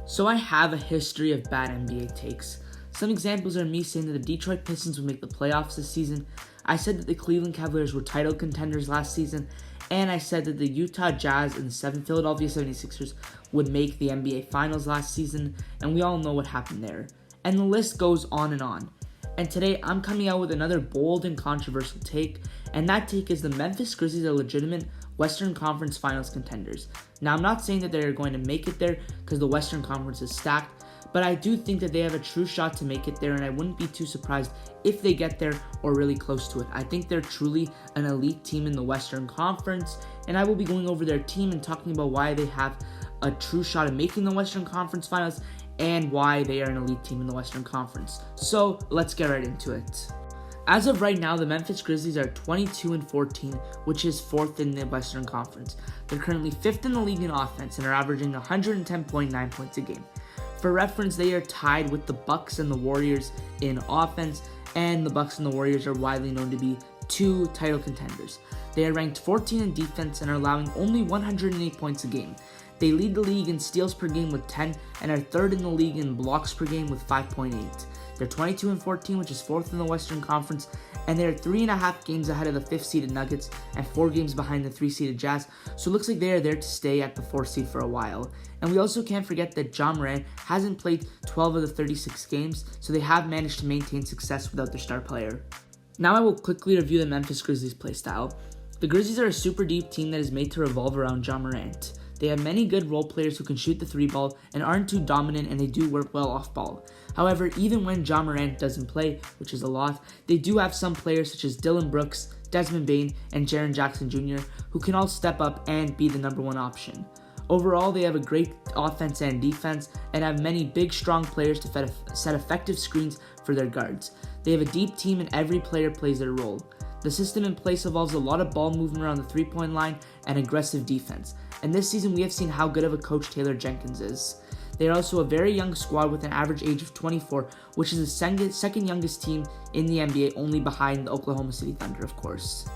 So I have a history of bad NBA takes. Some examples are me saying that the Detroit Pistons would make the playoffs this season. I said that the Cleveland Cavaliers were title contenders last season. And I said that the Utah Jazz and the Philadelphia 76ers would make the NBA Finals last season. And we all know what happened there. And the list goes on and on. And today I'm coming out with another bold and controversial take. And that take is the Memphis Grizzlies are legitimate Western Conference Finals contenders. Now, I'm not saying that they're going to make it there because the Western Conference is stacked, but I do think that they have a true shot to make it there, and I wouldn't be too surprised if they get there or really close to it. I think they're truly an elite team in the Western Conference, and I will be going over their team and talking about why they have a true shot at making the Western Conference Finals and why they are an elite team in the Western Conference. So, let's get right into it. As of right now, the Memphis Grizzlies are 22-14, which is 4th in the Western Conference. They're currently 5th in the league in offense and are averaging 110.9 points a game. For reference, they are tied with the Bucks and the Warriors in offense, and the Bucks and the Warriors are widely known to be two title contenders. They are ranked 14 in defense and are allowing only 108 points a game. They lead the league in steals per game with 10 and are 3rd in the league in blocks per game with 5.8. They're 22-14, which is 4th in the Western Conference, and they're 3.5 games ahead of the 5th-seeded Nuggets and 4 games behind the 3-seeded Jazz, so it looks like they are there to stay at the 4th seed for a while. And we also can't forget that Ja Morant hasn't played 12 of the 36 games, so they have managed to maintain success without their star player. Now I will quickly review the Memphis Grizzlies playstyle. The Grizzlies are a super deep team that is made to revolve around Ja Morant. They have many good role players who can shoot the 3-ball and aren't too dominant, and they do work well off ball. However, even when Ja Morant doesn't play, which is a lot, they do have some players such as Dillon Brooks, Desmond Bane, and Jaren Jackson Jr. who can all step up and be the number one option. Overall, they have a great offense and defense and have many big, strong players to set effective screens for their guards. They have a deep team and every player plays their role. The system in place involves a lot of ball movement around the three-point line and aggressive defense. And this season, we have seen how good of a coach Taylor Jenkins is. They are also a very young squad with an average age of 24, which is the second youngest team in the NBA, only behind the Oklahoma City Thunder, of course.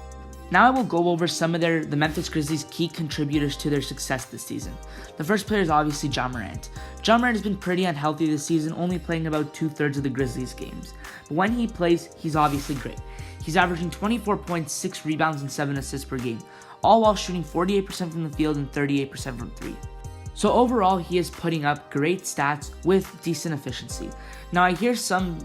Now I will go over some of the Memphis Grizzlies' key contributors to their success this season. The first player is obviously Ja Morant. Ja Morant has been pretty unhealthy this season, only playing about 2/3 of the Grizzlies' games. But when he plays, he's obviously great. He's averaging 24.6 rebounds and 7 assists per game, all while shooting 48% from the field and 38% from 3. So overall, he is putting up great stats with decent efficiency. Now I hear some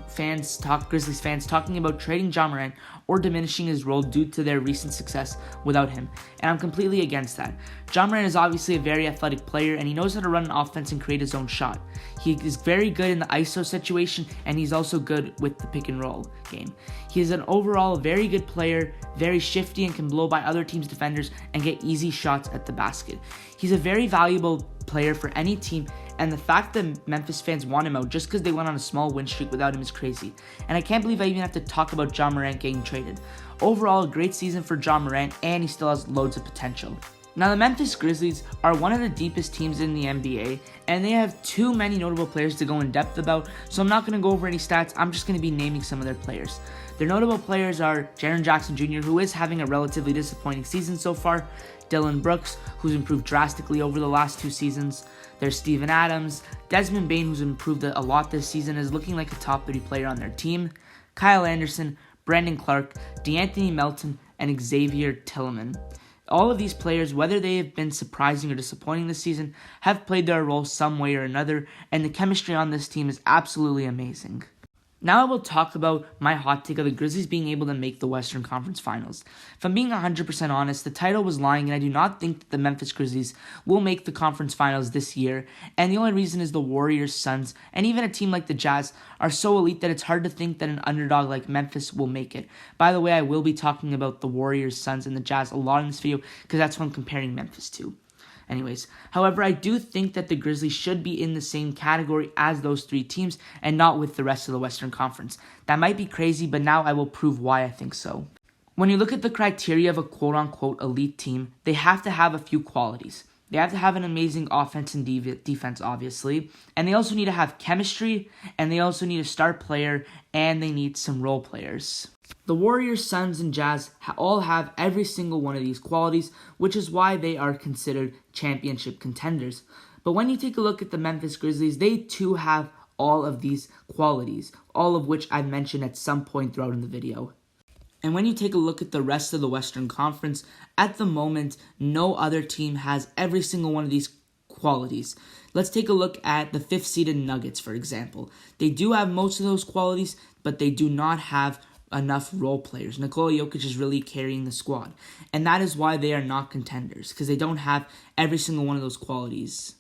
Grizzlies fans talking about trading Ja Morant or diminishing his role due to their recent success without him, and I'm completely against that. Ja Morant is obviously a very athletic player, and he knows how to run an offense and create his own shot. He is very good in the ISO situation, and he's also good with the pick and roll game. He is an overall very good player, very shifty, and can blow by other teams' defenders and get easy shots at the basket. He's a very valuable player for any team, and the fact that Memphis fans want him out just because they went on a small win streak without him is crazy. And I can't believe I even have to talk about Ja Morant getting traded. Overall, a great season for Ja Morant, and he still has loads of potential. Now, the Memphis Grizzlies are one of the deepest teams in the NBA, and they have too many notable players to go in depth about, so I'm not going to go over any stats. I'm just going to be naming some of their players. Their notable players are Jaren Jackson Jr., who is having a relatively disappointing season so far, Dillon Brooks, who's improved drastically over the last 2 seasons. There's Steven Adams, Desmond Bane, who's improved a lot this season, is looking like a top 30 player on their team, Kyle Anderson, Brandon Clark, DeAnthony Melton, and Xavier Tillman. All of these players, whether they have been surprising or disappointing this season, have played their role some way or another, and the chemistry on this team is absolutely amazing. Now I will talk about my hot take of the Grizzlies being able to make the Western Conference Finals. If I'm being 100% honest, the title was lying, and I do not think that the Memphis Grizzlies will make the conference finals this year, and the only reason is the Warriors, Suns, and even a team like the Jazz are so elite that it's hard to think that an underdog like Memphis will make it. By the way, I will be talking about the Warriors, Suns, and the Jazz a lot in this video because that's what I'm comparing Memphis to. However, I do think that the Grizzlies should be in the same category as those 3 teams and not with the rest of the Western Conference. That might be crazy, but now I will prove why I think so. When you look at the criteria of a quote-unquote elite team, they have to have a few qualities. They have to have an amazing offense and defense, obviously, and they also need to have chemistry, and they also need a star player, and they need some role players. The Warriors, Suns, and Jazz all have every single one of these qualities, which is why they are considered championship contenders. But when you take a look at the Memphis Grizzlies, they too have all of these qualities, all of which I mentioned at some point throughout in the video. And when you take a look at the rest of the Western Conference, at the moment, no other team has every single one of these qualities. Let's take a look at the 5th seeded Nuggets, for example. They do have most of those qualities, but they do not have enough role players. Nikola Jokic is really carrying the squad. And that is why they are not contenders, because they don't have every single one of those qualities.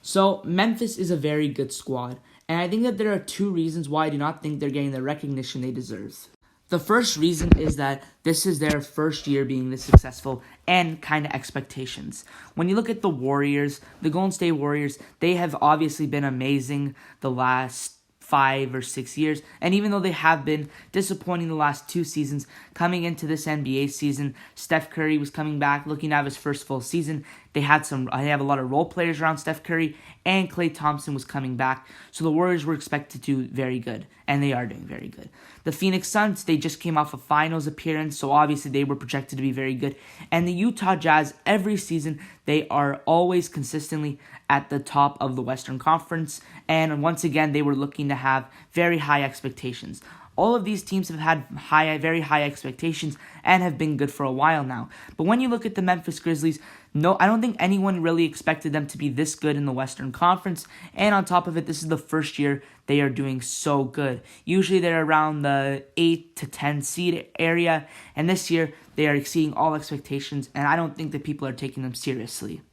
So, Memphis is a very good squad, and I think that there are 2 reasons why I do not think they're getting the recognition they deserve. The first reason is that this is their first year being this successful and kind of expectations. When you look at the Warriors, the Golden State Warriors, they have obviously been amazing the last 5 or 6 years, and even though they have been disappointing the last 2 seasons, coming into this NBA season, Steph Curry was coming back, looking to have his first full season. They have a lot of role players around Steph Curry, and Klay Thompson was coming back, so the Warriors were expected to do very good, and they are doing very good. The Phoenix Suns, they just came off a finals appearance, so obviously they were projected to be very good. And the Utah Jazz, every season, they are always consistently at the top of the Western Conference, and once again, they were looking to have very high expectations. All of these teams have had very high expectations and have been good for a while now. But when you look at the Memphis Grizzlies, no, I don't think anyone really expected them to be this good in the Western Conference. And on top of it, this is the first year they are doing so good. Usually they're around the 8 to 10 seed area. And this year they are exceeding all expectations. And I don't think that people are taking them seriously.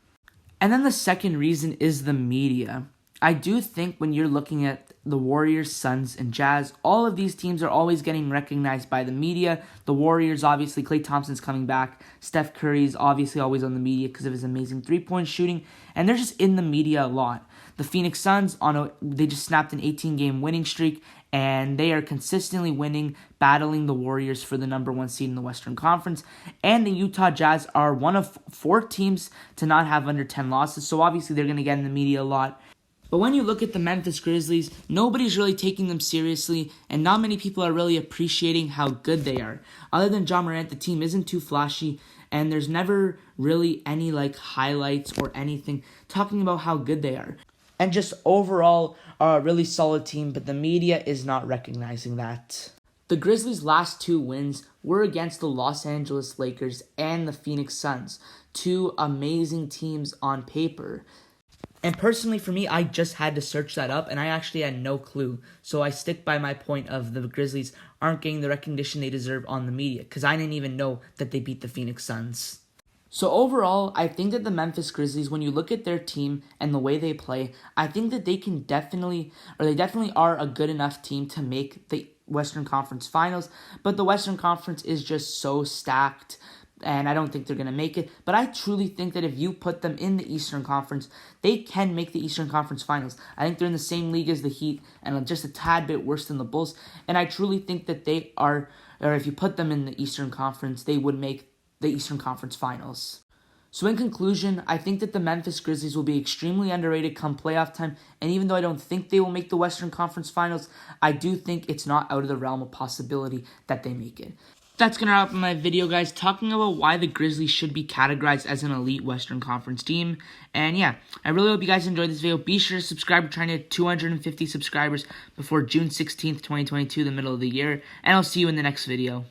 And then the second reason is the media. I do think when you're looking at the Warriors, Suns, and Jazz, all of these teams are always getting recognized by the media. The Warriors, obviously, Klay Thompson's coming back. Steph Curry's obviously always on the media because of his amazing three-point shooting. And they're just in the media a lot. The Phoenix Suns, they just snapped an 18-game winning streak, and they are consistently winning, battling the Warriors for the number 1 seed in the Western Conference. And the Utah Jazz are one of 4 teams to not have under 10 losses, so obviously they're going to get in the media a lot. But when you look at the Memphis Grizzlies, nobody's really taking them seriously, and not many people are really appreciating how good they are. Other than Ja Morant, the team isn't too flashy, and there's never really any highlights or anything talking about how good they are. And just overall are a really solid team, but the media is not recognizing that. The Grizzlies' last 2 wins were against the Los Angeles Lakers and the Phoenix Suns, 2 amazing teams on paper. And personally, for me, I just had to search that up, and I actually had no clue. So I stick by my point of the Grizzlies aren't getting the recognition they deserve on the media, because I didn't even know that they beat the Phoenix Suns. So overall, I think that the Memphis Grizzlies, when you look at their team and the way they play, I think that they definitely are a good enough team to make the Western Conference Finals, but the Western Conference is just so stacked, and I don't think they're going to make it. But I truly think that if you put them in the Eastern Conference, they can make the Eastern Conference Finals. I think they're in the same league as the Heat and just a tad bit worse than the Bulls. And I truly think that they are, or if you put them in the Eastern Conference, they would make the Eastern Conference Finals. So in conclusion, I think that the Memphis Grizzlies will be extremely underrated come playoff time, and even though I don't think they will make the Western Conference Finals, I do think it's not out of the realm of possibility that they make it. That's going to wrap up my video, guys, talking about why the Grizzlies should be categorized as an elite Western Conference team. And yeah, I really hope you guys enjoyed this video. Be sure to subscribe. We're trying to hit 250 subscribers before June 16th, 2022, the middle of the year. And I'll see you in the next video.